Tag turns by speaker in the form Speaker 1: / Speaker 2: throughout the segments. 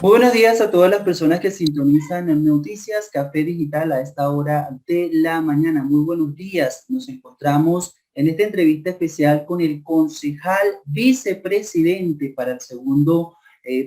Speaker 1: Muy buenos días a todas las personas que sintonizan en Noticias Café Digital a esta hora de la mañana. Muy buenos días. Nos encontramos en esta entrevista especial con el concejal vicepresidente para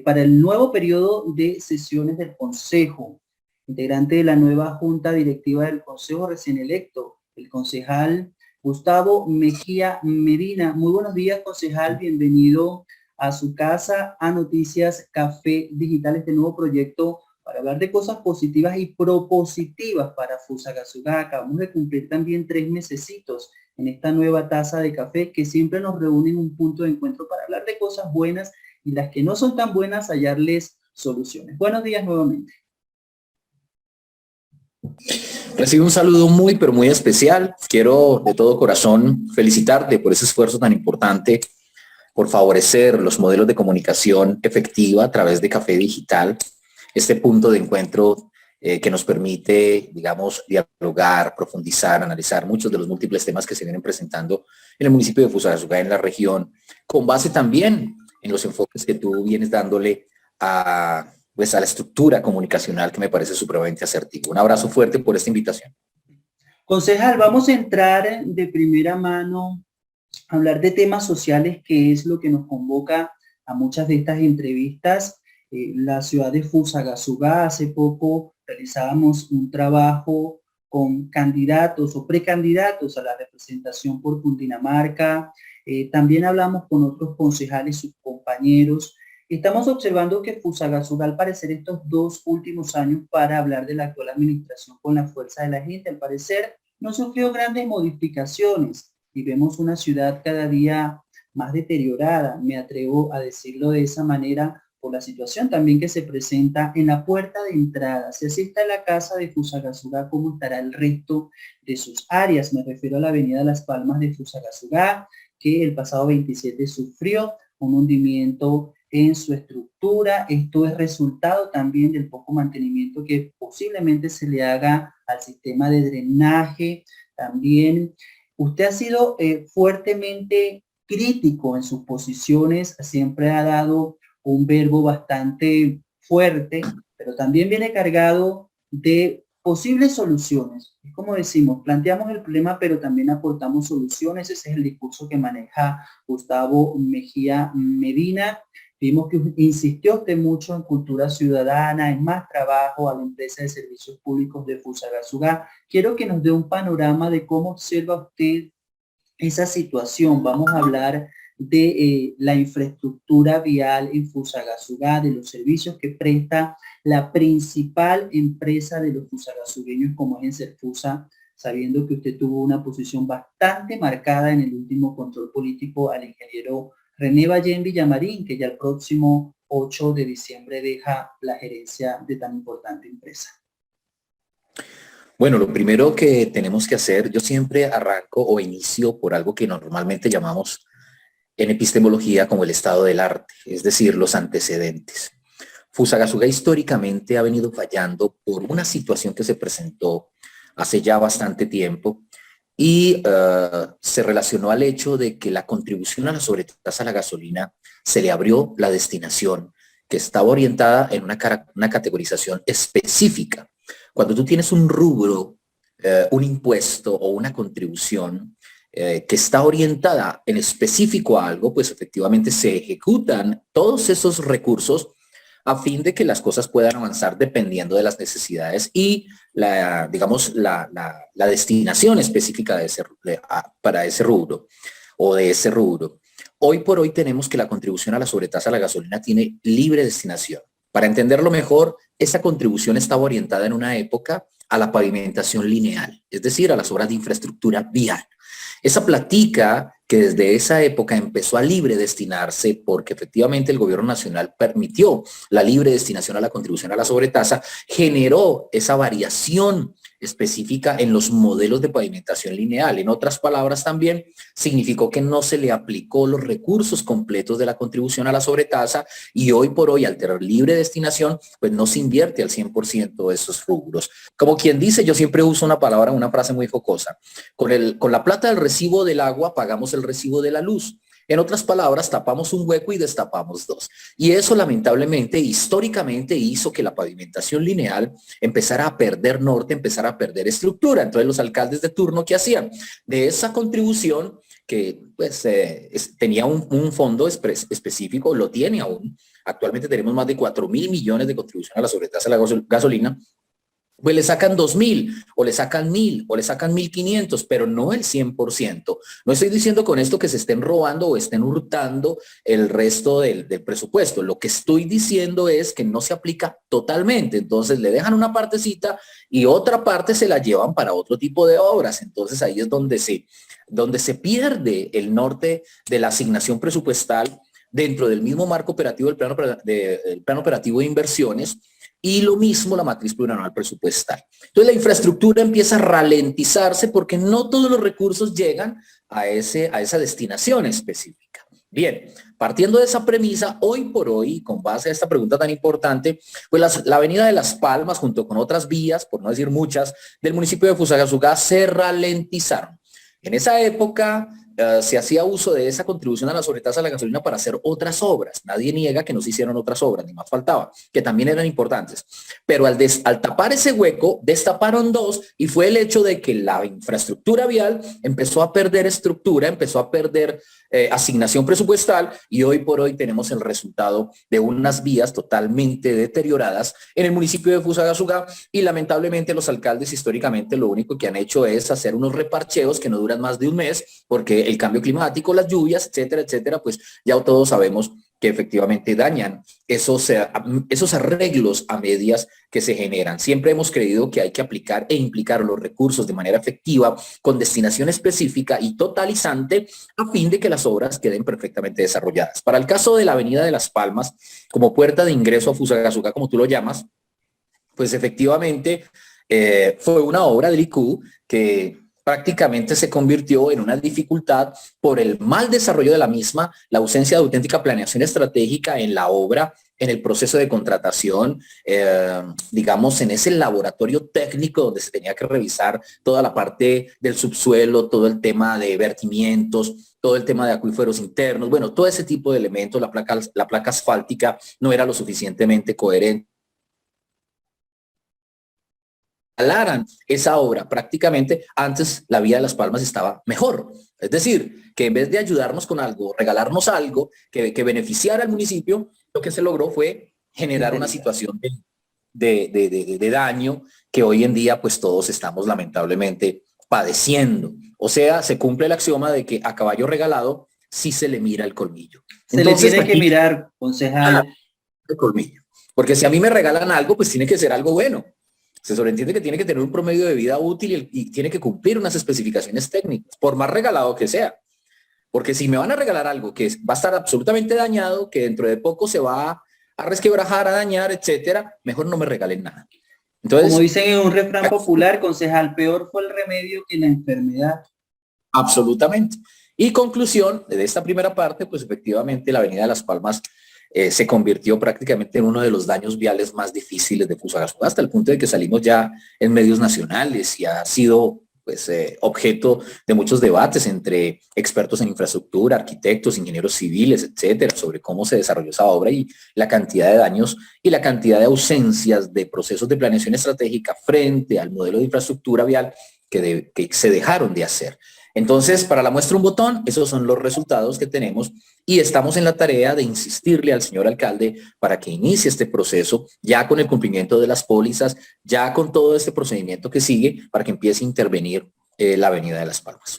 Speaker 1: para el nuevo periodo de sesiones del Consejo, integrante de la nueva Junta Directiva del Consejo recién electo, el concejal Gustavo Mejía Medina. Muy buenos días, concejal. Bienvenido a su casa, a Noticias Café Digital, este nuevo proyecto para hablar de cosas positivas y propositivas para Fusagasugá. Acabamos de cumplir también 3 mesecitos en esta nueva taza de café que siempre nos reúne en un punto de encuentro para hablar de cosas buenas y las que no son tan buenas, hallarles soluciones. Buenos días nuevamente.
Speaker 2: Recibo un saludo muy, pero muy especial. Quiero de todo corazón felicitarte por ese esfuerzo tan importante por favorecer los modelos de comunicación efectiva a través de Café Digital, este punto de encuentro que nos permite, digamos, dialogar, profundizar, analizar muchos de los múltiples temas que se vienen presentando en el municipio de Fusagasugá, en la región, con base también en los enfoques que tú vienes dándole pues a la estructura comunicacional que me parece supremamente asertivo. Un abrazo fuerte por esta invitación.
Speaker 1: Concejal, vamos a entrar de primera mano hablar de temas sociales, que es lo que nos convoca a muchas de estas entrevistas. La ciudad de Fusagasugá, hace poco realizábamos un trabajo con candidatos o precandidatos a la representación por Cundinamarca. También hablamos con otros concejales, sus compañeros. Estamos observando que Fusagasugá, al parecer, estos 2 últimos años, para hablar de la actual administración con la fuerza de la gente, al parecer no sufrió grandes modificaciones y vemos una ciudad cada día más deteriorada, me atrevo a decirlo de esa manera, por la situación también que se presenta en la puerta de entrada. Si así está la casa de Fusagasugá, ¿cómo estará el resto de sus áreas? Me refiero a la avenida Las Palmas de Fusagasugá, que el pasado 27 sufrió un hundimiento en su estructura. Esto es resultado también del poco mantenimiento que posiblemente se le haga al sistema de drenaje. También usted ha sido fuertemente crítico en sus posiciones, siempre ha dado un verbo bastante fuerte, pero también viene cargado de posibles soluciones. Es como decimos, planteamos el problema, pero también aportamos soluciones. Ese es el discurso que maneja Gustavo Mejía Medina. Vimos que insistió usted mucho en cultura ciudadana, en más trabajo a la empresa de servicios públicos de Fusagasugá. Quiero que nos dé un panorama de cómo observa usted esa situación. Vamos a hablar de la infraestructura vial en Fusagasugá, de los servicios que presta la principal empresa de los fusagasugueños como es Enserfusa, sabiendo que usted tuvo una posición bastante marcada en el último control político al ingeniero René Ballén Villamarín, que ya el próximo 8 de diciembre deja la gerencia de tan importante empresa.
Speaker 2: Bueno, lo primero que tenemos que hacer, yo siempre arranco o inicio por algo que normalmente llamamos en epistemología como el estado del arte, es decir, los antecedentes. Fusagasugá históricamente ha venido fallando por una situación que se presentó hace ya bastante tiempo y se relacionó al hecho de que la contribución a la sobretasa a la gasolina se le abrió la destinación, que estaba orientada en una categorización específica. Cuando tú tienes un rubro, un impuesto o una contribución que está orientada en específico a algo, pues efectivamente se ejecutan todos esos recursos a fin de que las cosas puedan avanzar dependiendo de las necesidades y digamos, la destinación específica para ese rubro o de ese rubro. Hoy por hoy tenemos que la contribución a la sobretasa a la gasolina tiene libre destinación. Para entenderlo mejor, esa contribución estaba orientada en una época a la pavimentación lineal, es decir, a las obras de infraestructura vial. Esa platica que desde esa época empezó a libre destinarse porque efectivamente el gobierno nacional permitió la libre destinación a la contribución a la sobretasa, generó esa variación específica en los modelos de pavimentación lineal. En otras palabras, también significó que no se le aplicó los recursos completos de la contribución a la sobretasa y hoy por hoy, al tener libre destinación, pues no se invierte al 100% de esos rubros. Como quien dice, yo siempre uso una frase muy jocosa. Con la plata del recibo del agua pagamos el recibo de la luz. En otras palabras, tapamos un hueco y destapamos dos. Y eso lamentablemente, históricamente, hizo que la pavimentación lineal empezara a perder norte, empezara a perder estructura. Entonces los alcaldes de turno, ¿qué hacían? De esa contribución que pues, tenía un fondo específico, lo tiene aún. Actualmente tenemos más de 4.000 millones de contribución a la sobretasa de la gasolina. Pues le sacan 2.000 o le sacan 1.000 o le sacan 1.500, pero no el 100%. No estoy diciendo con esto que se estén robando o estén hurtando el resto del presupuesto. Lo que estoy diciendo es que no se aplica totalmente. Entonces le dejan una partecita y otra parte se la llevan para otro tipo de obras. Entonces ahí es donde se pierde el norte de la asignación presupuestal dentro del mismo marco operativo del plan operativo de inversiones. Y lo mismo la matriz plurianual presupuestal. Entonces la infraestructura empieza a ralentizarse porque no todos los recursos llegan a esa destinación específica. Bien, partiendo de esa premisa, hoy por hoy, con base a esta pregunta tan importante, pues la avenida de Las Palmas, junto con otras vías, por no decir muchas, del municipio de Fusagasugá se ralentizaron. En esa época se hacía uso de esa contribución a la sobretasa de la gasolina para hacer otras obras. Nadie niega que no se hicieron otras obras, ni más faltaba, que también eran importantes. Pero al tapar ese hueco, destaparon dos y fue el hecho de que la infraestructura vial empezó a perder estructura, empezó a perder asignación presupuestal y hoy por hoy tenemos el resultado de unas vías totalmente deterioradas en el municipio de Fusagasugá y lamentablemente los alcaldes históricamente lo único que han hecho es hacer unos reparcheos que no duran más de un mes porque el cambio climático, las lluvias, etcétera, etcétera, pues ya todos sabemos que efectivamente dañan esos arreglos a medias que se generan. Siempre hemos creído que hay que aplicar e implicar los recursos de manera efectiva, con destinación específica y totalizante, a fin de que las obras queden perfectamente desarrolladas. Para el caso de la Avenida de Las Palmas, como puerta de ingreso a Fusagasugá, como tú lo llamas, pues efectivamente fue una obra del IQ que prácticamente se convirtió en una dificultad por el mal desarrollo de la misma, la ausencia de auténtica planeación estratégica en la obra, en el proceso de contratación, digamos, en ese laboratorio técnico donde se tenía que revisar toda la parte del subsuelo, todo el tema de vertimientos, todo el tema de acuíferos internos, bueno, todo ese tipo de elementos, la placa asfáltica no era lo suficientemente coherente. Esa obra prácticamente antes la vía de Las Palmas estaba mejor. Es decir, que en vez de ayudarnos con algo, regalarnos algo que beneficiara al municipio, lo que se logró fue generar una situación de daño que hoy en día pues todos estamos lamentablemente padeciendo. O sea, se cumple el axioma de que a caballo regalado sí se le mira el colmillo.
Speaker 1: Entonces, le tiene que mirar, concejal.
Speaker 2: El colmillo. Porque si a mí me regalan algo, pues tiene que ser algo bueno. Se sobreentiende que tiene que tener un promedio de vida útil y tiene que cumplir unas especificaciones técnicas, por más regalado que sea. Porque si me van a regalar algo que va a estar absolutamente dañado, que dentro de poco se va a resquebrajar, a dañar, etcétera, mejor no me regalen nada.
Speaker 1: Entonces, como dicen en un refrán popular, concejal, peor fue el remedio que la enfermedad.
Speaker 2: Absolutamente. Y conclusión de esta primera parte, pues efectivamente la Avenida de Las Palmas se convirtió prácticamente en uno de los daños viales más difíciles de Fusagasugá, hasta el punto de que salimos ya en medios nacionales y ha sido pues, objeto de muchos debates entre expertos en infraestructura, arquitectos, ingenieros civiles, etcétera, sobre cómo se desarrolló esa obra y la cantidad de daños y la cantidad de ausencias de procesos de planeación estratégica frente al modelo de infraestructura vial que se dejaron de hacer. Entonces, para la muestra un botón, esos son los resultados que tenemos y estamos en la tarea de insistirle al señor alcalde para que inicie este proceso ya con el cumplimiento de las pólizas, ya con todo este procedimiento que sigue para que empiece a intervenir la Avenida de Las Palmas.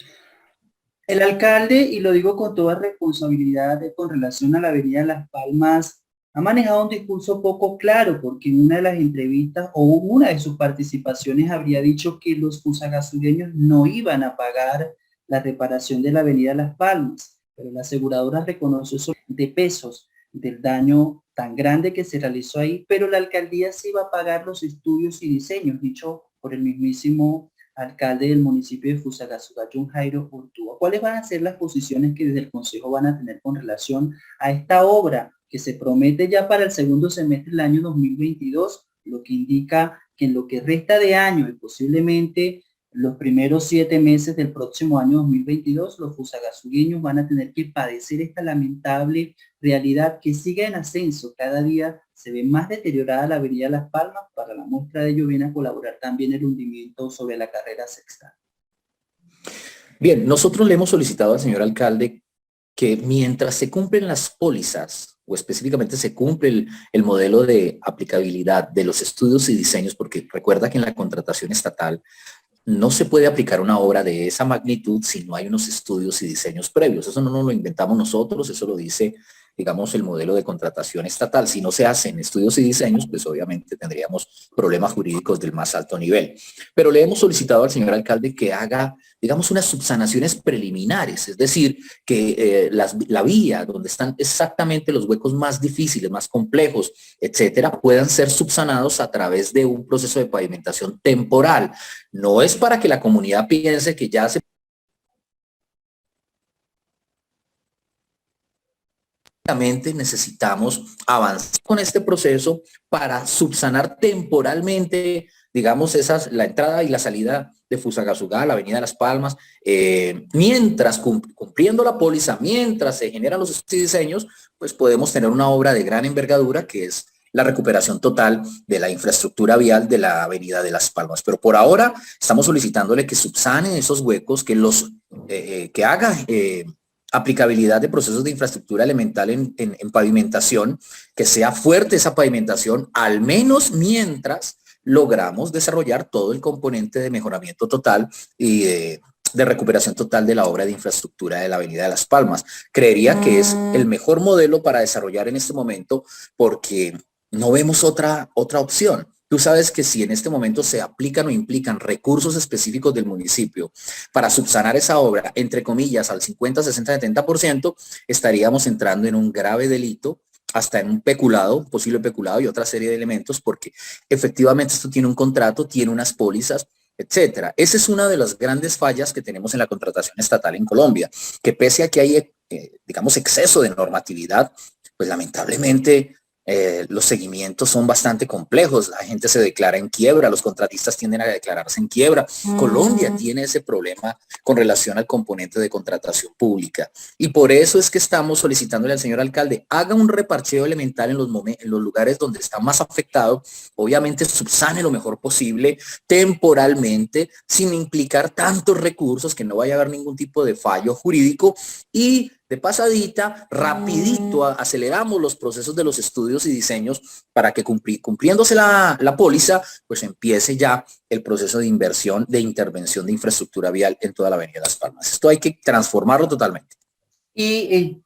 Speaker 1: El alcalde, y lo digo con toda responsabilidad con relación a la Avenida de Las Palmas, ha manejado un discurso poco claro porque en una de las entrevistas o una de sus participaciones habría dicho que los fusagasureños no iban a pagar la reparación de la Avenida Las Palmas, pero la aseguradora reconoció de pesos del daño tan grande que se realizó ahí, pero la alcaldía sí iba a pagar los estudios y diseños, dicho por el mismísimo alcalde del municipio de Fusagasugá, John Jairo Urtúa. ¿Cuáles van a ser las posiciones que desde el Consejo van a tener con relación a esta obra que se promete ya para el segundo semestre del año 2022, lo que indica que en lo que resta de año y posiblemente Los primeros 7 meses del próximo año 2022, los fusagasugueños van a tener que padecer esta lamentable realidad que sigue en ascenso. Cada día se ve más deteriorada la avenida Las Palmas. Para la muestra de ello viene a colaborar también el hundimiento sobre la carrera sexta.
Speaker 2: Bien, nosotros le hemos solicitado al señor alcalde que mientras se cumplen las pólizas, o específicamente se cumple el modelo de aplicabilidad de los estudios y diseños, porque recuerda que en la contratación estatal no se puede aplicar una obra de esa magnitud si no hay unos estudios y diseños previos. Eso no nos lo inventamos nosotros, eso lo dice, digamos, el modelo de contratación estatal. Si no se hacen estudios y diseños, pues obviamente tendríamos problemas jurídicos del más alto nivel. Pero le hemos solicitado al señor alcalde que haga, digamos, unas subsanaciones preliminares, es decir, que la vía donde están exactamente los huecos más difíciles, más complejos, etcétera, puedan ser subsanados a través de un proceso de pavimentación temporal. No es para que la comunidad piense que ya se necesitamos avanzar con este proceso para subsanar temporalmente, digamos, la entrada y la salida de Fusagasugá, la avenida Las Palmas, mientras cumpliendo la póliza, mientras se generan los diseños, pues podemos tener una obra de gran envergadura que es la recuperación total de la infraestructura vial de la avenida de Las Palmas. Pero por ahora estamos solicitándole que subsane esos huecos, que haga aplicabilidad de procesos de infraestructura elemental en pavimentación, que sea fuerte esa pavimentación, al menos mientras logramos desarrollar todo el componente de mejoramiento total y de recuperación total de la obra de infraestructura de la avenida de Las Palmas. Creería que es el mejor modelo para desarrollar en este momento porque no vemos otra opción. Tú sabes que si en este momento se aplican o implican recursos específicos del municipio para subsanar esa obra, entre comillas, al 50, 60, 70%, estaríamos entrando en un grave delito, hasta en un peculado, posible peculado y otra serie de elementos, porque efectivamente esto tiene un contrato, tiene unas pólizas, etcétera. Esa es una de las grandes fallas que tenemos en la contratación estatal en Colombia, que pese a que hay, digamos, exceso de normatividad, pues lamentablemente los seguimientos son bastante complejos. La gente se declara en quiebra, los contratistas tienden a declararse en quiebra. Colombia tiene ese problema con relación al componente de contratación pública. Y por eso es que estamos solicitándole al señor alcalde, haga un reparcheo elemental en los lugares donde está más afectado. Obviamente subsane lo mejor posible, temporalmente, sin implicar tantos recursos, que no vaya a haber ningún tipo de fallo jurídico, y de pasadita, rapidito, aceleramos los procesos de los estudios y diseños para que cumpliéndose la póliza, pues empiece ya el proceso de inversión, de intervención de infraestructura vial en toda la avenida Las Palmas. Esto hay que transformarlo totalmente.
Speaker 1: Y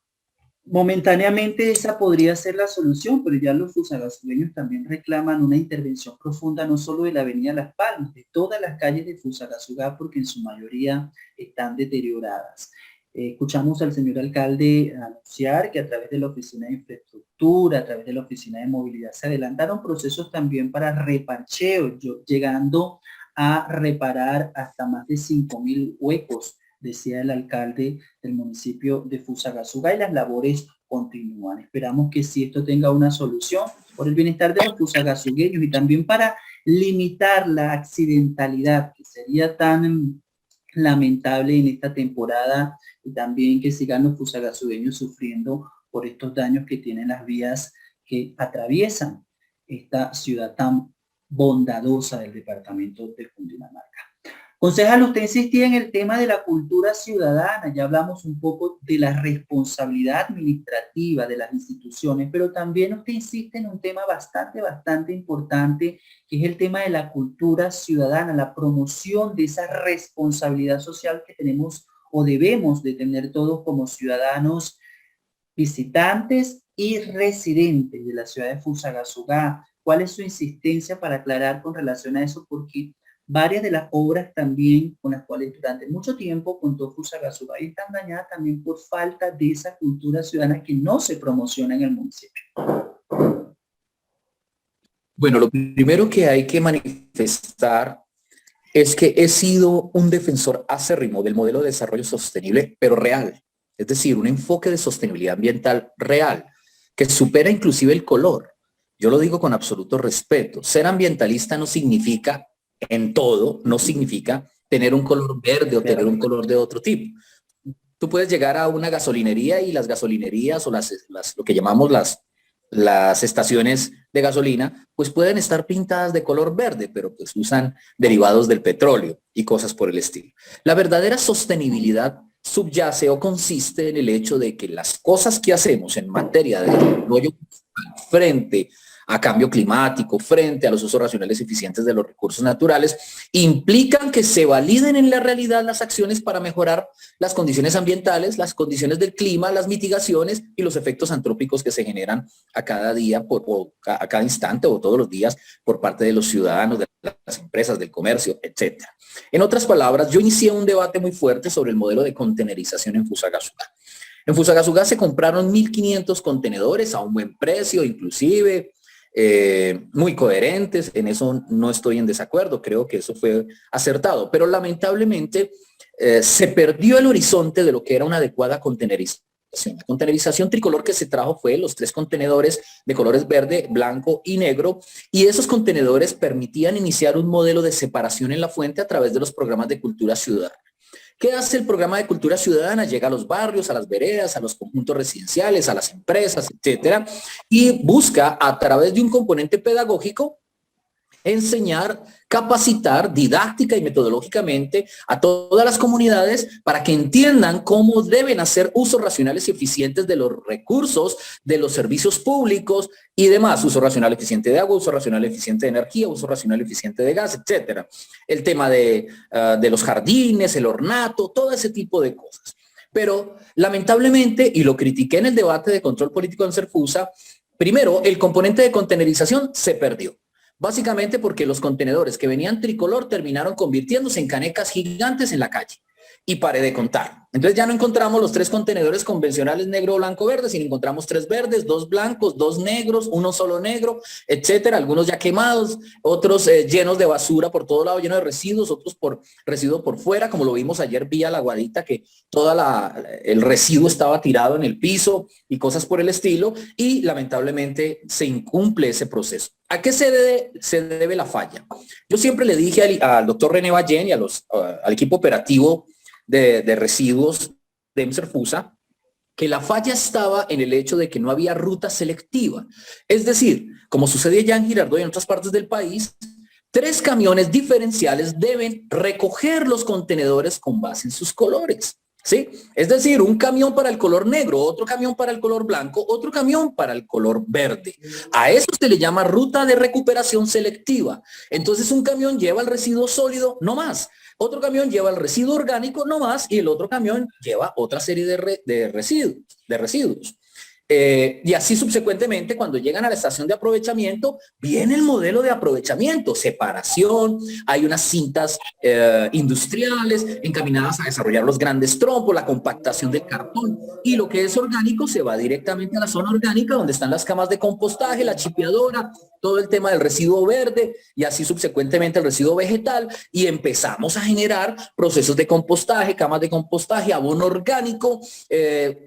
Speaker 1: momentáneamente esa podría ser la solución, pero ya los fusagasueños también reclaman una intervención profunda no solo de la avenida Las Palmas, de todas las calles de Fusagasugá, porque en su mayoría están deterioradas. Escuchamos al señor alcalde anunciar que a través de la Oficina de Infraestructura, a través de la Oficina de Movilidad, se adelantaron procesos también para reparcheo, llegando a reparar hasta más de 5.000 huecos, decía el alcalde del municipio de Fusagasugá, y las labores continúan. Esperamos que si esto tenga una solución por el bienestar de los fusagasugueños y también para limitar la accidentalidad que sería tan lamentable en esta temporada, y también que sigan los fusagasugueños sufriendo por estos daños que tienen las vías que atraviesan esta ciudad tan bondadosa del departamento de Cundinamarca. Concejal, usted insistía en el tema de la cultura ciudadana, ya hablamos un poco de la responsabilidad administrativa de las instituciones, pero también usted insiste en un tema bastante importante, que es el tema de la cultura ciudadana, la promoción de esa responsabilidad social que tenemos o debemos de tener todos como ciudadanos, visitantes y residentes de la ciudad de Fusagasugá. ¿Cuál es su insistencia para aclarar con relación a eso? Porque varias de las obras también con las cuales durante mucho tiempo contó Fusagasugá están dañadas también por falta de esa cultura ciudadana que no se promociona en el municipio.
Speaker 2: Bueno, lo primero que hay que manifestar es que he sido un defensor acérrimo del modelo de desarrollo sostenible, pero real. Es decir, un enfoque de sostenibilidad ambiental real, que supera inclusive el color. Yo lo digo con absoluto respeto. Ser ambientalista no significa, en todo, no significa tener un color verde o tener un color de otro tipo. Tú puedes llegar a una gasolinería y las gasolinerías o lo que llamamos las estaciones de gasolina, pues pueden estar pintadas de color verde, pero pues usan derivados del petróleo y cosas por el estilo. La verdadera sostenibilidad subyace o consiste en el hecho de que las cosas que hacemos en materia de desarrollo frente a cambio climático, frente a los usos racionales y eficientes de los recursos naturales, implican que se validen en la realidad las acciones para mejorar las condiciones ambientales, las condiciones del clima, las mitigaciones y los efectos antrópicos que se generan a cada día, a cada instante o todos los días por parte de los ciudadanos, de las empresas, del comercio, etc. En otras palabras, yo inicié un debate muy fuerte sobre el modelo de contenerización en Fusagasugá. En Fusagasugá se compraron 1.500 contenedores a un buen precio, inclusive muy coherentes. En eso no estoy en desacuerdo, creo que eso fue acertado, pero lamentablemente se perdió el horizonte de lo que era una adecuada contenerización. La contenerización tricolor que se trajo fue los 3 contenedores de colores verde, blanco y negro, y esos contenedores permitían iniciar un modelo de separación en la fuente a través de los programas de cultura ciudadana. ¿Qué hace el programa de cultura ciudadana? Llega a los barrios, a las veredas, a los conjuntos residenciales, a las empresas, etcétera, y busca a través de un componente pedagógico enseñar, capacitar didáctica y metodológicamente a todas las comunidades para que entiendan cómo deben hacer usos racionales y eficientes de los recursos, de los servicios públicos y demás. Uso racional eficiente de agua, uso racional eficiente de energía, uso racional eficiente de gas, etcétera. El tema de los jardines, el ornato, todo ese tipo de cosas. Pero lamentablemente, y lo critiqué en el debate de control político en Serfusa, primero, el componente de contenerización se perdió. Básicamente porque los contenedores que venían tricolor terminaron convirtiéndose en canecas gigantes en la calle. Y paré de contar. Entonces ya no encontramos los 3 contenedores convencionales negro, blanco, verde, sino encontramos 3 verdes, 2 blancos, 2 negros, uno solo negro, etcétera. Algunos ya quemados, otros llenos de basura por todo lado, llenos de residuos, otros por residuo por fuera, como lo vimos ayer vía La Guadita, que el residuo estaba tirado en el piso y cosas por el estilo, y lamentablemente se incumple ese proceso. ¿A qué se debe la falla? Yo siempre le dije al doctor René Ballén y al equipo operativo de residuos de Serfusa que la falla estaba en el hecho de que no había ruta selectiva. Es decir, como sucede ya en Girardot y en otras partes del país, 3 camiones diferenciales deben recoger los contenedores con base en sus colores. ¿Sí? Es decir, un camión para el color negro, otro camión para el color blanco, otro camión para el color verde. A eso se le llama ruta de recuperación selectiva. Entonces un camión lleva el residuo sólido, no más. Otro camión lleva el residuo orgánico, no más. Y el otro camión lleva otra serie de residuos. Y así subsecuentemente, cuando llegan a la estación de aprovechamiento, viene el modelo de aprovechamiento, separación, hay unas cintas industriales encaminadas a desarrollar los grandes trompos, la compactación del cartón, y lo que es orgánico se va directamente a la zona orgánica, donde están las camas de compostaje, la chipeadora, todo el tema del residuo verde, y así subsecuentemente el residuo vegetal, y empezamos a generar procesos de compostaje, camas de compostaje, abono orgánico,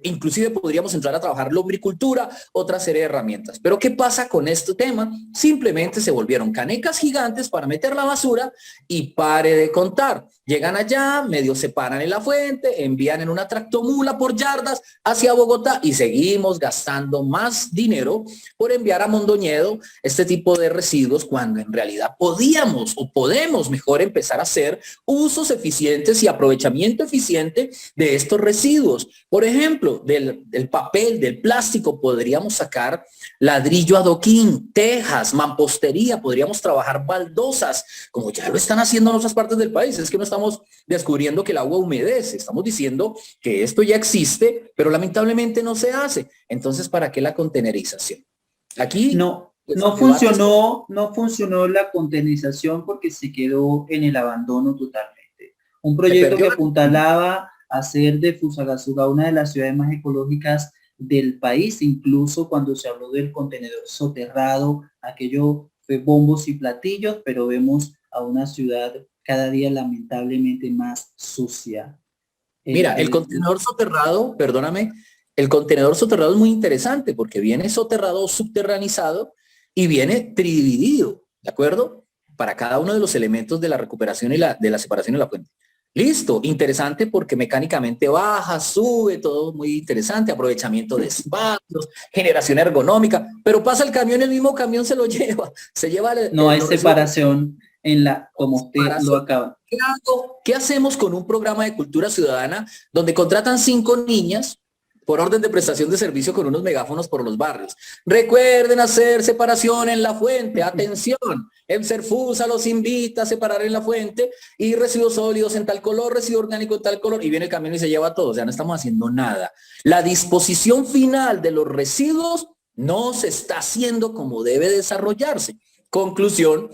Speaker 2: inclusive podríamos entrar a trabajar lombricultura, otra serie de herramientas. Pero ¿qué pasa con este tema? Simplemente se volvieron canecas gigantes para meter la basura y pare de contar. Llegan allá, medio se paran en la fuente, envían en una tractomula por yardas hacia Bogotá y seguimos gastando más dinero por enviar a Mondoñedo este tipo de residuos cuando en realidad podíamos o podemos mejor empezar a hacer usos eficientes y aprovechamiento eficiente de estos residuos. Por ejemplo, del papel, del plástico, podríamos sacar ladrillo adoquín, tejas, mampostería, podríamos trabajar baldosas, como ya lo están haciendo en otras partes del país. Es que no estamos descubriendo que el agua humedece, estamos diciendo que esto ya existe, pero lamentablemente no se hace. Entonces, ¿para qué la contenerización? Aquí
Speaker 1: no funcionó la contenerización porque se quedó en el abandono totalmente. Un proyecto que apuntalaba a hacer de Fusagasugá una de las ciudades más ecológicas del país, incluso cuando se habló del contenedor soterrado, aquello fue bombos y platillos, pero vemos a una ciudad cada día lamentablemente más sucia.
Speaker 2: Mira, el contenedor soterrado, perdóname, el contenedor soterrado es muy interesante porque viene soterrado o subterranizado y viene tridividido, ¿de acuerdo? para cada uno de los elementos de la recuperación y de la separación de la fuente. Listo, interesante porque mecánicamente baja, sube, todo muy interesante, aprovechamiento de espacios, generación ergonómica, pero pasa el camión, el mismo camión se lo lleva, se lleva...
Speaker 1: No hay separación en la, como usted lo acaba.
Speaker 2: ¿Qué hacemos con un programa de cultura ciudadana donde contratan 5 niñas por orden de prestación de servicio con unos megáfonos por los barrios? Recuerden hacer separación en la fuente, atención, Emserfusa los invita a separar en la fuente y residuos sólidos en tal color, residuo orgánico en tal color, y viene el camión y se lleva todo. O sea, no estamos haciendo nada. La disposición final de los residuos no se está haciendo como debe desarrollarse. Conclusión,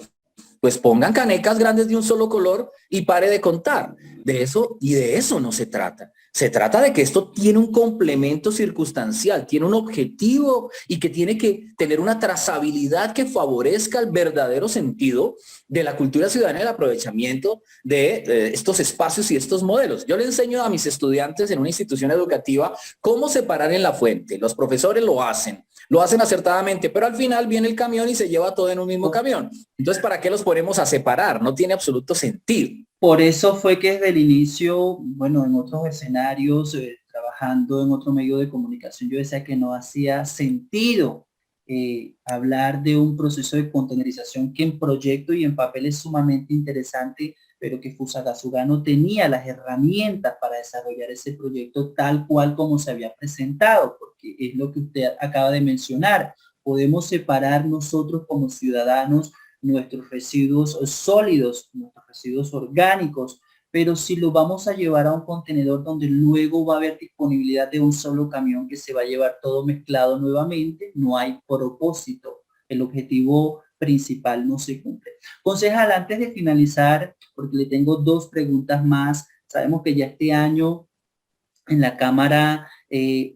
Speaker 2: pues pongan canecas grandes de un solo color y pare de contar. De eso no se trata. Se trata de que esto tiene un complemento circunstancial, tiene un objetivo y que tiene que tener una trazabilidad que favorezca el verdadero sentido de la cultura ciudadana y el aprovechamiento de estos espacios y estos modelos. Yo le enseño a mis estudiantes en una institución educativa cómo separar en la fuente. Los profesores lo hacen acertadamente, pero al final viene el camión y se lleva todo en un mismo camión. Entonces, ¿para qué los ponemos a separar? No tiene absoluto sentido.
Speaker 1: Por eso fue que desde el inicio, bueno, en otros escenarios, trabajando en otro medio de comunicación, yo decía que no hacía sentido hablar de un proceso de containerización que en proyecto y en papel es sumamente interesante, pero que Fusagasugá no tenía las herramientas para desarrollar ese proyecto tal cual como se había presentado, porque es lo que usted acaba de mencionar. Podemos separar nosotros como ciudadanos nuestros residuos sólidos, nuestros residuos orgánicos, pero si lo vamos a llevar a un contenedor donde luego va a haber disponibilidad de un solo camión que se va a llevar todo mezclado nuevamente, no hay propósito. El objetivo principal no se cumple. Concejal, antes de finalizar, porque le tengo 2 preguntas más, sabemos que ya este año en la Cámara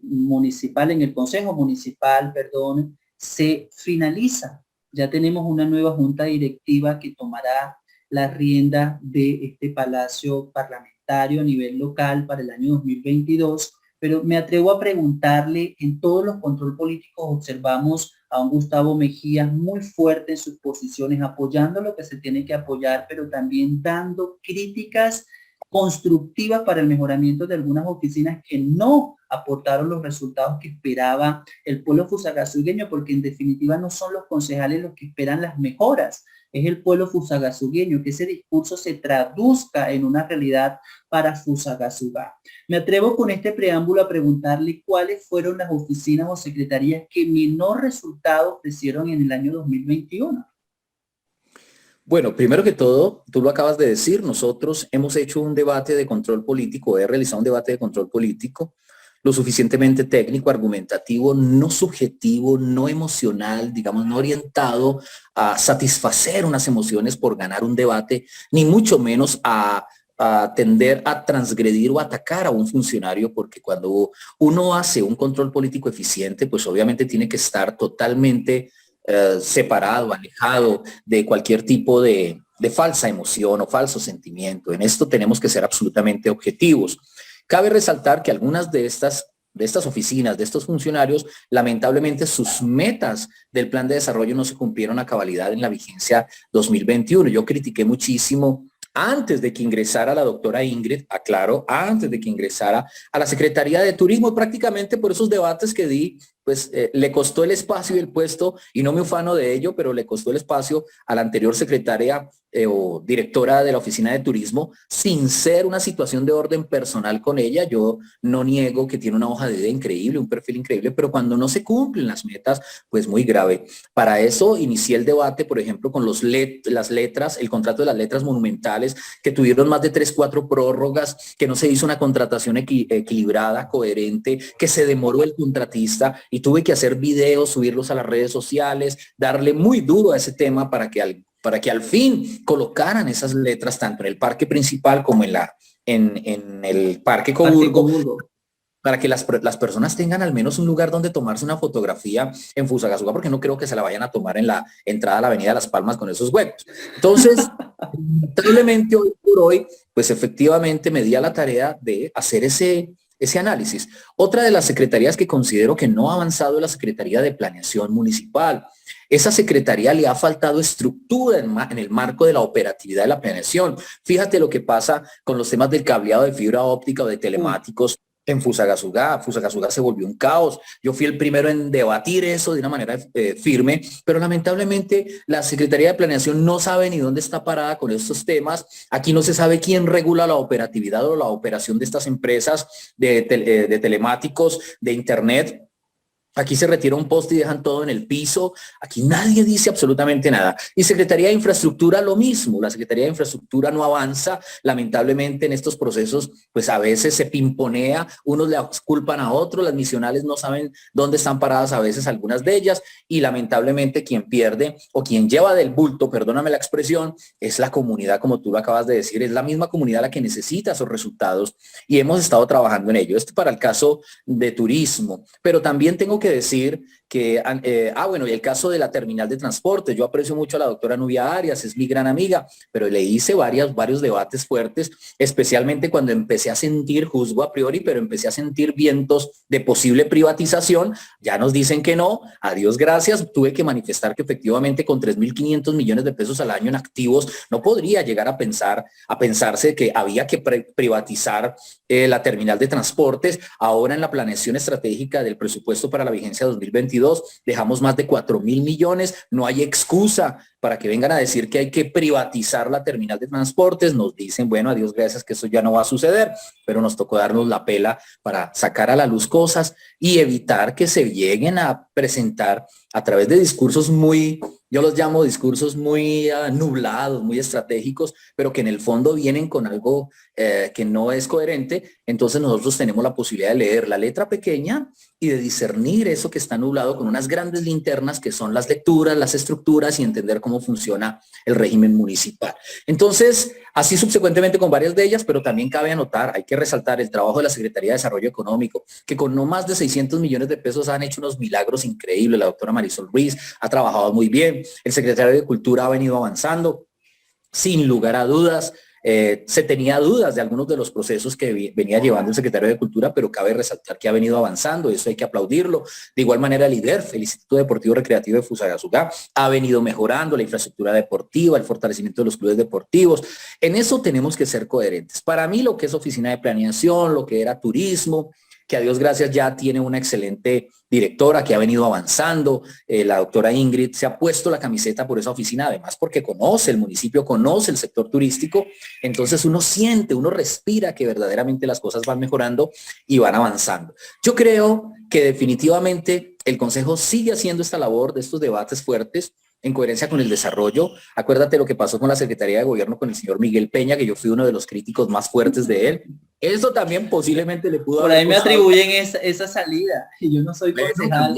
Speaker 1: Municipal, en el Consejo Municipal, perdón, se finaliza. Ya tenemos una nueva junta directiva que tomará la rienda de este palacio parlamentario a nivel local para el año 2022, pero me atrevo a preguntarle, en todos los control políticos observamos a un Gustavo Mejía muy fuerte en sus posiciones, apoyando lo que se tiene que apoyar, pero también dando críticas constructivas para el mejoramiento de algunas oficinas que no aportaron los resultados que esperaba el pueblo fusagasugueño, porque en definitiva no son los concejales los que esperan las mejoras, es el pueblo fusagasugueño, que ese discurso se traduzca en una realidad para Fusagasugá. Me atrevo con este preámbulo a preguntarle cuáles fueron las oficinas o secretarías que menor resultado ofrecieron en el año 2021.
Speaker 2: Bueno, primero que todo, tú lo acabas de decir, nosotros hemos hecho un debate de control político, he realizado un debate de control político lo suficientemente técnico, argumentativo, no subjetivo, no emocional, digamos, no orientado a satisfacer unas emociones por ganar un debate, ni mucho menos a tender a transgredir o atacar a un funcionario, porque cuando uno hace un control político eficiente, pues obviamente tiene que estar totalmente separado, alejado de cualquier tipo de falsa emoción o falso sentimiento. En esto tenemos que ser absolutamente objetivos. Cabe resaltar que algunas de estas oficinas, de estos funcionarios, lamentablemente sus metas del plan de desarrollo no se cumplieron a cabalidad en la vigencia 2021. Yo critiqué muchísimo antes de que ingresara la doctora Ingrid, aclaro, antes de que ingresara a la Secretaría de Turismo, prácticamente por esos debates que di, pues le costó el espacio y el puesto, y no me ufano de ello, pero le costó el espacio a la anterior secretaria o directora de la Oficina de Turismo, sin ser una situación de orden personal con ella. Yo no niego que tiene una hoja de vida increíble, un perfil increíble, pero cuando no se cumplen las metas, pues muy grave. Para eso inicié el debate, por ejemplo, con las letras, el contrato de las letras monumentales, que tuvieron más de 3, 4 prórrogas, que no se hizo una contratación equilibrada, coherente, que se demoró el contratista, y tuve que hacer videos, subirlos a las redes sociales, darle muy duro a ese tema para que al fin colocaran esas letras tanto en el parque principal como en el parque Coburgo, para que las personas tengan al menos un lugar donde tomarse una fotografía en Fusagasugá, porque no creo que se la vayan a tomar en la entrada a la avenida Las Palmas con esos huecos. Entonces, lamentablemente hoy por hoy, pues efectivamente me di a la tarea de hacer ese análisis. Otra de las secretarías que considero que no ha avanzado es la Secretaría de Planeación Municipal. Esa secretaría le ha faltado estructura en el marco de la operatividad de la planeación. Fíjate lo que pasa con los temas del cableado de fibra óptica o de telemáticos en Fusagasugá. Fusagasugá se volvió un caos. Yo fui el primero en debatir eso de una manera firme, pero lamentablemente la Secretaría de Planeación no sabe ni dónde está parada con estos temas. Aquí no se sabe quién regula la operatividad o la operación de estas empresas de telemáticos, de Internet. Aquí se retira un poste y dejan todo en el piso. Aquí nadie dice absolutamente nada. Y Secretaría de Infraestructura lo mismo. La Secretaría de Infraestructura no avanza. Lamentablemente en estos procesos, pues a veces se pimponea. Unos le culpan a otros. Las misionales no saben dónde están paradas a veces algunas de ellas. Y lamentablemente quien pierde o quien lleva del bulto, perdóname la expresión, es la comunidad, como tú lo acabas de decir. Es la misma comunidad la que necesita esos resultados. Y hemos estado trabajando en ello. Esto para el caso de turismo. Pero también tengo que decir que, bueno, y el caso de la terminal de transporte, yo aprecio mucho a la doctora Nubia Arias, es mi gran amiga, pero le hice varios debates fuertes, especialmente cuando empecé a sentir, juzgo a priori, pero empecé a sentir vientos de posible privatización. Ya nos dicen que no, a Dios gracias, tuve que manifestar que efectivamente con 3.500 millones de pesos al año en activos no podría llegar a pensarse que había que privatizar la terminal de transportes. Ahora en la planeación estratégica del presupuesto para la vigencia 2022 dejamos más de 4.000 millones. No hay excusa para que vengan a decir que hay que privatizar la terminal de transportes. Nos dicen, bueno, a Dios gracias que eso ya no va a suceder, pero nos tocó darnos la pela para sacar a la luz cosas y evitar que se lleguen a presentar a través de discursos muy, yo los llamo discursos muy nublados, muy estratégicos, pero que en el fondo vienen con algo que no es coherente. Entonces nosotros tenemos la posibilidad de leer la letra pequeña y de discernir eso que está nublado con unas grandes linternas que son las lecturas, las estructuras y entender cómo funciona el régimen municipal. Entonces, así subsecuentemente con varias de ellas, pero también cabe anotar, hay que resaltar el trabajo de la Secretaría de Desarrollo Económico, que con no más de 600 millones de pesos han hecho unos milagros increíbles. La doctora Marisol Ruiz ha trabajado muy bien, el secretario de Cultura ha venido avanzando, sin lugar a dudas. Se tenía dudas de algunos de los procesos que venía llevando el secretario de Cultura, pero cabe resaltar que ha venido avanzando, eso hay que aplaudirlo. De igual manera, el IDERF, el Instituto Deportivo Recreativo de Fusagasugá, ha venido mejorando la infraestructura deportiva, el fortalecimiento de los clubes deportivos. En eso tenemos que ser coherentes. Para mí, lo que es oficina de planeación, lo que era turismo, que a Dios gracias ya tiene una excelente directora que ha venido avanzando. La doctora Ingrid se ha puesto la camiseta por esa oficina, además porque conoce el municipio, conoce el sector turístico. Entonces uno siente, uno respira que verdaderamente las cosas van mejorando y van avanzando. Yo creo que definitivamente el Consejo sigue haciendo esta labor de estos debates fuertes en coherencia con el desarrollo. Acuérdate lo que pasó con la Secretaría de Gobierno con el señor Miguel Peña, que yo fui uno de los críticos más fuertes de él. Eso también posiblemente le pudo
Speaker 1: por ahí me atribuyen esa salida, y yo no soy concejal.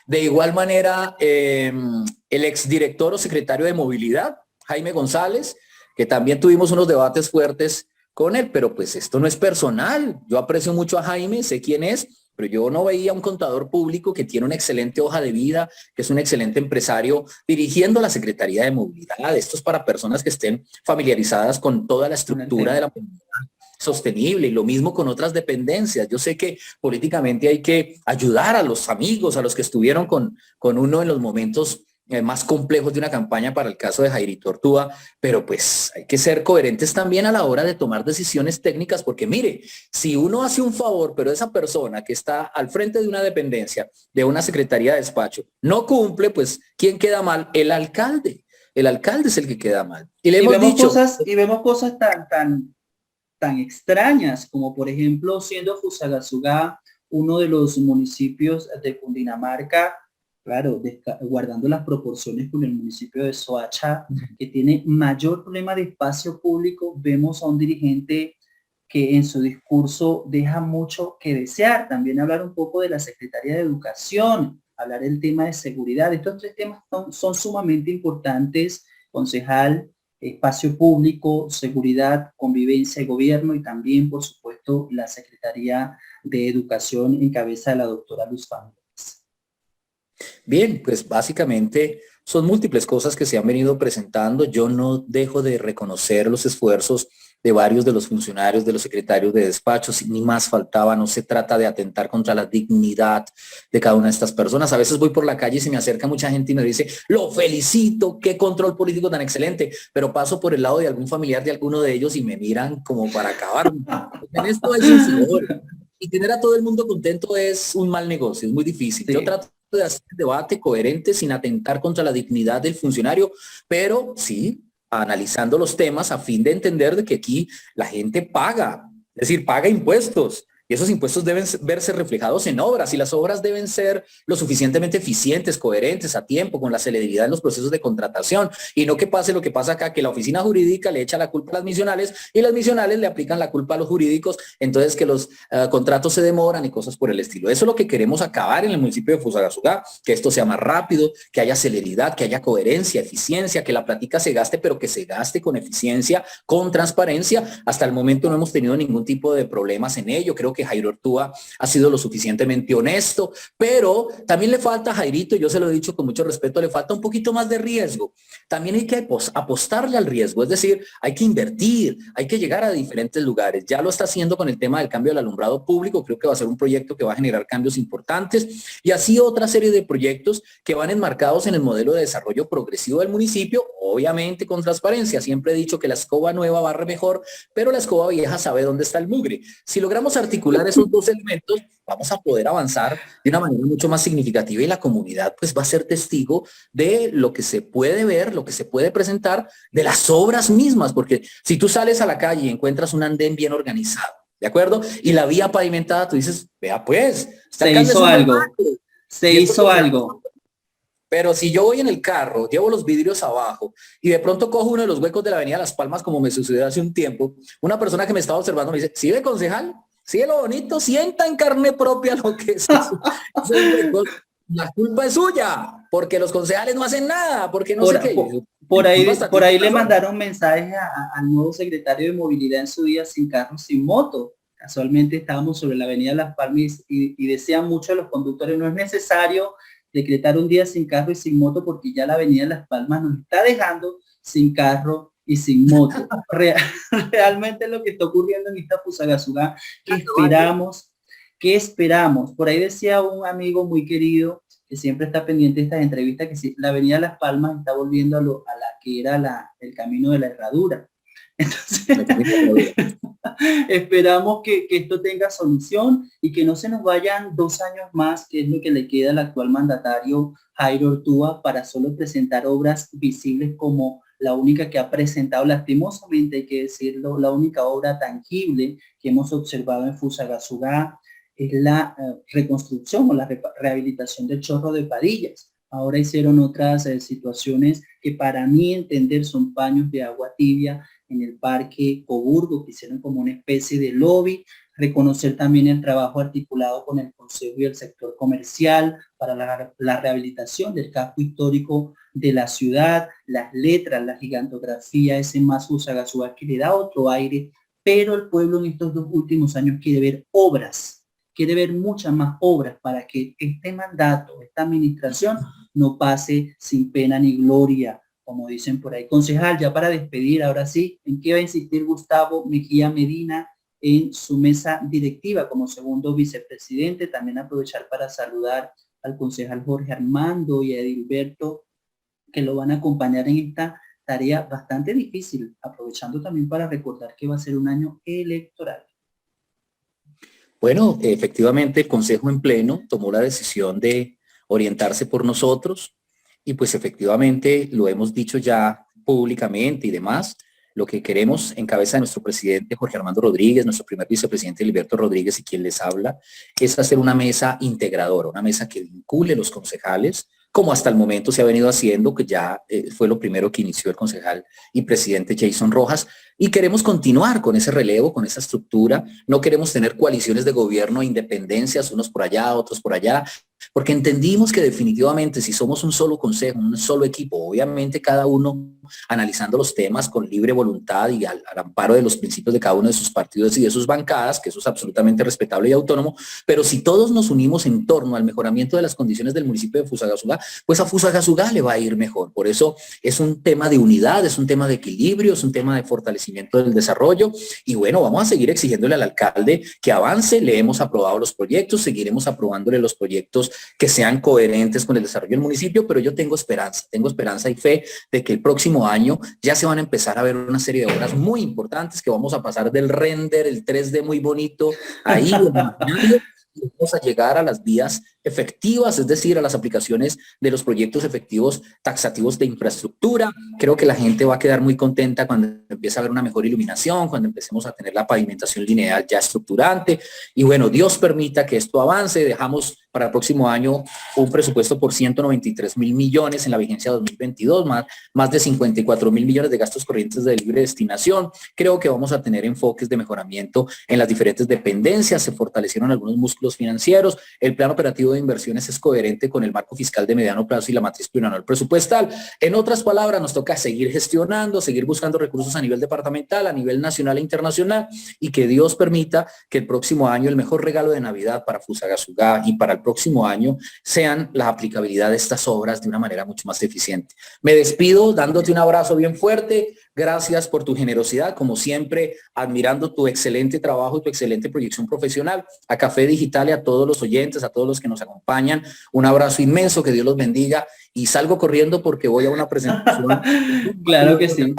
Speaker 2: De igual manera, el exdirector o secretario de Movilidad, Jaime González, que también tuvimos unos debates fuertes con él, pero pues esto no es personal. Yo aprecio mucho a Jaime, sé quién es, pero yo no veía un contador público que tiene una excelente hoja de vida, que es un excelente empresario dirigiendo la Secretaría de Movilidad. Esto es para personas que estén familiarizadas con toda la estructura de la movilidad sostenible, y lo mismo con otras dependencias. Yo sé que políticamente hay que ayudar a los amigos, a los que estuvieron con uno en los momentos más complejos de una campaña para el caso de Jairito Ortúa, pero pues hay que ser coherentes también a la hora de tomar decisiones técnicas, porque mire, si uno hace un favor, pero esa persona que está al frente de una dependencia, de una secretaría de despacho, no cumple, pues ¿quién queda mal? El alcalde. El alcalde es el que queda mal. Y le hemos dicho,
Speaker 1: vemos cosas tan extrañas, como por ejemplo, siendo Fusagasugá uno de los municipios de Cundinamarca, claro, guardando las proporciones con el municipio de Soacha, que tiene mayor problema de espacio público, vemos a un dirigente que en su discurso deja mucho que desear. También hablar un poco de la Secretaría de Educación, hablar del tema de seguridad. Estos tres temas son sumamente importantes, concejal: espacio público, seguridad, convivencia y gobierno, y también, por supuesto, la Secretaría de Educación en cabeza de la doctora Luz Familias.
Speaker 2: Bien, pues básicamente son múltiples cosas que se han venido presentando. Yo no dejo de reconocer los esfuerzos de varios de los funcionarios, de los secretarios de despachos, ni más faltaba. No se trata de atentar contra la dignidad de cada una de estas personas. A veces voy por la calle y se me acerca mucha gente y me dice, lo felicito, qué control político tan excelente, pero paso por el lado de algún familiar de alguno de ellos y me miran como para acabar. En esto hay un sabor. Y tener a todo el mundo contento es un mal negocio, es muy difícil. Sí. Yo trato de hacer un debate coherente sin atentar contra la dignidad del funcionario, pero sí analizando los temas a fin de entender de que aquí la gente paga, es decir, paga impuestos. Y esos impuestos deben verse reflejados en obras y las obras deben ser lo suficientemente eficientes, coherentes, a tiempo, con la celeridad en los procesos de contratación y no que pase lo que pasa acá, que la oficina jurídica le echa la culpa a las misionales y las misionales le aplican la culpa a los jurídicos, entonces que los contratos se demoran y cosas por el estilo. Eso es lo que queremos acabar en el municipio de Fusagasugá, que esto sea más rápido, que haya celeridad, que haya coherencia, eficiencia, que la plática se gaste, pero que se gaste con eficiencia, con transparencia. Hasta el momento no hemos tenido ningún tipo de problemas en ello. Creo que Jairo Ortúa ha sido lo suficientemente honesto, pero también le falta a Jairito, yo se lo he dicho con mucho respeto, le falta un poquito más de riesgo. También hay que apostarle al riesgo, es decir, hay que invertir, hay que llegar a diferentes lugares. Ya lo está haciendo con el tema del cambio del alumbrado público, creo que va a ser un proyecto que va a generar cambios importantes y así otra serie de proyectos que van enmarcados en el modelo de desarrollo progresivo del municipio, obviamente con transparencia. Siempre he dicho que la escoba nueva barre mejor, pero la escoba vieja sabe dónde está el mugre. Si logramos articular esos dos elementos, vamos a poder avanzar de una manera mucho más significativa y la comunidad pues va a ser testigo de lo que se puede ver, lo que se puede presentar, de las obras mismas, porque si tú sales a la calle y encuentras un andén bien organizado, ¿de acuerdo? Y la vía pavimentada, tú dices, vea pues,
Speaker 1: se hizo algo, se hizo algo.
Speaker 2: Pero si yo voy en el carro, llevo los vidrios abajo y de pronto cojo uno de los huecos de la avenida Las Palmas, como me sucedió hace un tiempo, una persona que me estaba observando me dice, ¿sí ve, concejal? Sí, lo bonito, sienta en carne propia lo que es eso. La culpa es suya, porque los concejales no hacen nada, porque no sé qué.
Speaker 1: Por ahí le mandaron mensajes al nuevo secretario de Movilidad en su día, sin carro, sin moto. Casualmente estábamos sobre la avenida Las Palmas y decían muchos de los conductores, no es necesario decretar un día sin carro y sin moto porque ya la avenida Las Palmas nos está dejando sin carro y sin moto. Realmente es lo que está ocurriendo en esta Fusagasugá. ¿Qué esperamos? Por ahí decía un amigo muy querido que siempre está pendiente de estas entrevistas, que si la avenida Las Palmas está volviendo a la que era el camino de la herradura. Entonces, esperamos que esto tenga solución y que no se nos vayan 2 años más, que es lo que le queda al actual mandatario Jairo Ortúa, para solo presentar obras visibles como la única que ha presentado, lastimosamente hay que decirlo, la única obra tangible que hemos observado en Fusagasugá es la reconstrucción o la rehabilitación del Chorro de Padillas. Ahora hicieron otras situaciones que para mí entender son paños de agua tibia en el Parque Coburgo, que hicieron como una especie de lobby. Reconocer también el trabajo articulado con el Consejo y el sector comercial para la rehabilitación del casco histórico de la ciudad, las letras, la gigantografía, ese más Fusagasugá que le da otro aire, pero el pueblo en estos 2 últimos años quiere ver obras, quiere ver muchas más obras para que este mandato, esta administración no pase sin pena ni gloria, como dicen por ahí. Concejal, ya para despedir, ahora sí, ¿en qué va a insistir Gustavo Mejía Medina en su mesa directiva como segundo vicepresidente? También aprovechar para saludar al concejal Jorge Armando y a Edilberto, que lo van a acompañar en esta tarea bastante difícil, aprovechando también para recordar que va a ser un año electoral.
Speaker 2: Bueno, efectivamente el Consejo en pleno tomó la decisión de orientarse por nosotros y pues efectivamente lo hemos dicho ya públicamente y demás. Lo que queremos en cabeza de nuestro presidente Jorge Armando Rodríguez, nuestro primer vicepresidente Edilberto Rodríguez y quien les habla, es hacer una mesa integradora, una mesa que vincule los concejales, como hasta el momento se ha venido haciendo, que ya fue lo primero que inició el concejal y presidente Jason Rojas, y queremos continuar con ese relevo, con esa estructura. No queremos tener coaliciones de gobierno e independencias, unos por allá, otros por allá. porque entendimos que definitivamente si somos un solo consejo, un solo equipo, obviamente cada uno analizando los temas con libre voluntad y al amparo de los principios de cada uno de sus partidos y de sus bancadas, que eso es absolutamente respetable y autónomo, pero si todos nos unimos en torno al mejoramiento de las condiciones del municipio de Fusagasugá, pues a Fusagasugá le va a ir mejor. Por eso es un tema de unidad, es un tema de equilibrio, es un tema de fortalecimiento del desarrollo y bueno, vamos a seguir exigiéndole al alcalde que avance. Le hemos aprobado los proyectos, seguiremos aprobándole los proyectos que sean coherentes con el desarrollo del municipio, pero yo tengo esperanza y fe de que el próximo año ya se van a empezar a ver una serie de obras muy importantes, que vamos a pasar del render, el 3D muy bonito, ahí vamos a llegar a las vías efectivas, es decir, a las aplicaciones de los proyectos efectivos taxativos de infraestructura. Creo que la gente va a quedar muy contenta cuando empiece a haber una mejor iluminación, cuando empecemos a tener la pavimentación lineal ya estructurante. Y bueno, Dios permita que esto avance. Dejamos para el próximo año un presupuesto por 193.000 millones en la vigencia 2022, más de 54.000 millones de gastos corrientes de libre destinación. Creo que vamos a tener enfoques de mejoramiento en las diferentes dependencias. Se fortalecieron algunos músculos financieros. El plan operativo de inversiones es coherente con el marco fiscal de mediano plazo y la matriz plurianual presupuestal. En otras palabras, nos toca seguir gestionando, seguir buscando recursos a nivel departamental, a nivel nacional e internacional, y que Dios permita que el próximo año el mejor regalo de Navidad para Fusagasugá y para el próximo año sean la aplicabilidad de estas obras de una manera mucho más eficiente. Me despido dándote un abrazo bien fuerte. Gracias por tu generosidad, como siempre, admirando tu excelente trabajo y tu excelente proyección profesional. A Café Digital y a todos los oyentes, a todos los que nos acompañan, un abrazo inmenso, que Dios los bendiga, y salgo corriendo porque voy a una presentación.
Speaker 1: Claro que sí.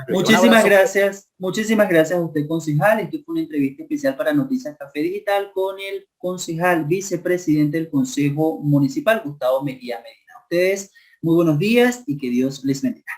Speaker 1: Muchísimas gracias a usted, concejal. Esto fue una entrevista especial para Noticias Café Digital con el concejal vicepresidente del Consejo Municipal, Gustavo Mejía Medina. A ustedes, muy buenos días y que Dios les bendiga.